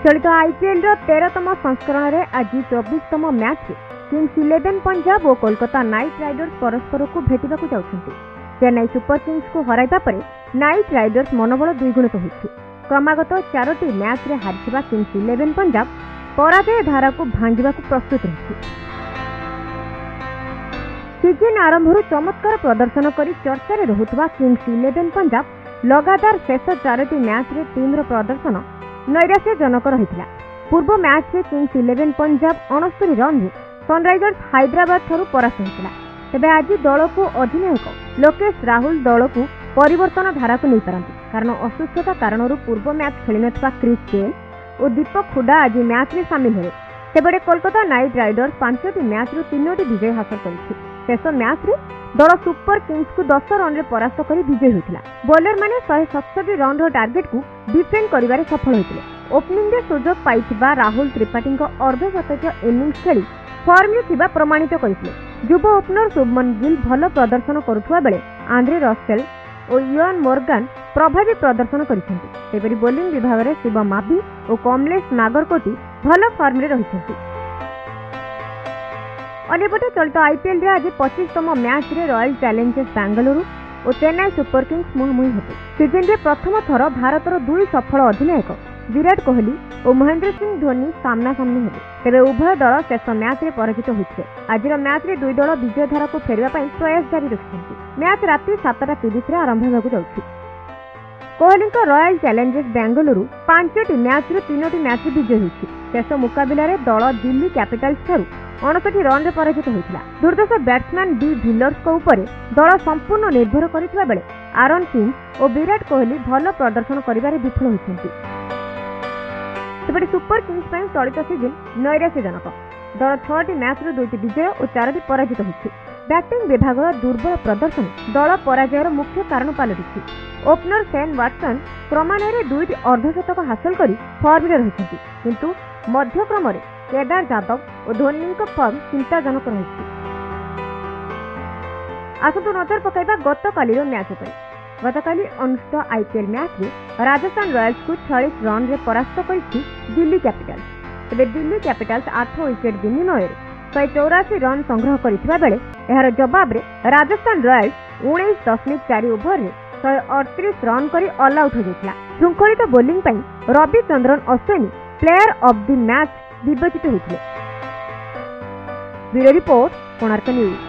चलित आईपीएल 13तम संस्करण में आज 24तम मैच किंग्स 11 पंजाब और कोलकाता नाइट राइडर्स परस्पर को भेटा जाउछन्ति। चेन्नई सुपर किंग्स को हराइबा परे नाइट राइडर्स मनोबल द्विगुणित होइछि। क्रमागत 4टी मैच रे हारिथिबा किंग्स 11 पंजाब पराजय धारा को भांगिबा को प्रस्तुत रहिछि। सीजन आरंभରୁ चमत्कार प्रदर्शन करी चर्चा रे रहुतबा किंग्स 11 पंजाब लगातार शेष 4टी मैच रे टीम रो प्रदर्शन नैराश्यजनक रहिथिला। पूर्व मैच रे किंग्स 11 पंजाब 69 रन रे सनराइजर्स हैदराबाद ठारू परास्त होइतिला। तेबे आज दल को अधिनायक लोकेश राहुल दल को परिवर्तन धारा को नहीं पारंती, कारण असुस्थता कारण पूर्व मैच खेली नथिबा क्रिस गेल और दीपक हुडा आज मैच में सामिल हेले। तेबे कोलकाता नाइट राइडर्स 5टी मैच रु 3टी विजय हासिल करिछि। शेष मैच रे दल सुपर किंग्स को 10 रन रे परास्त करी विजय होइतिला। बॉलर माने 167 रन रो टार्गेट को डिफेंड करिबारे सफल होइतिले। ओपनिंग रे सुजोग पाइथिबा राहुल त्रिपाठी को अर्धशतकीय इनिंग्स खेली फॉर्म रे थिबा प्रमाणित करिथिले। युवा ओपनर शुभमन गिल भल प्रदर्शन करुथुवा बेले आंद्रे रसेल और इयान मोर्गान प्रभावी प्रदर्शन करिसेंति। सेपरि बोलिंग विभाग रे शिव माभी और कमलेश नागरकोटी भल फॉर्म रे रहिसेंति। अन्यपटे चलित आईपीएल रे आज 25तम मैच रे रॉयल चैलेंजर्स बेंगलुरु और चेन्नई सुपर किंग्स मुहांमुही हेते। सीजन रे प्रथम थर भारतर दुई सफल अधिनायक विराट कोहली और महेंद्र सिंह धोनी सामना सामनी हेले। तेबे उभय दल शेष मैच रे पराजित होइछे। आज मैच रे दुई दल विजय धारा को फेरवा पई प्रयास जारी रखिछन्ति। मैच राति 7:30 रे आरंभ हेबाकु जाउछि। कोहली को रॉयल चैलेंजर्स बेंगलुरु 5टी मैच रे 3टी मैच विजय होइछि। शेष मुकाबिला रे दल दिल्ली कैपिटल्स ठारू 59 रन रे पराजित होइतिला। दुर्दश बैट्समैन डी विलर्स को ऊपर दल संपूर्ण निर्भर करिथिबा बेले आरन फिंच और विराट कोहली भल प्रदर्शन करिबारे विफल होइछन्ति। सेपटे सुपर किंग्स पई चलित सीजन नैराश्यजनक। दल 6टी मैच रु 2टी विजय और 4टी पराजित होइछि। बैटिंग विभाग दुर्बल प्रदर्शन दल पराजयर मुख्य कारण पालटिछि। ओपनर शेन वाटसन क्रमान्वये 2टी अर्धशतक हासिल करी फॉर्म रे रहिछन्ति, किंतु मध्यक्रम रे केदार जादव और धोनी को फॉर्म चिंताजनक रही। आसतु नजर पकाइबा गतकालीर मैच पर। गतकाली अनुष्ठित आईपीएल मैच में राजस्थान रॉयल्स को 46 रन रे परास्त करिछि दिल्ली कैपिटल्स। तेबे दिल्ली कैपिटल्स 8 विकेट विनिमय 184 रन संग्रह करिथिबा बेले एहार जवाब रे राजस्थान रॉयल्स 19.4 ओवर रे 138 रन करी ऑल आउट हो जाइतिला। शृंखलित बोलिंग पई Ravichandran Ashwin player of the match विवेचित होइतिले। Bureau report Konark news.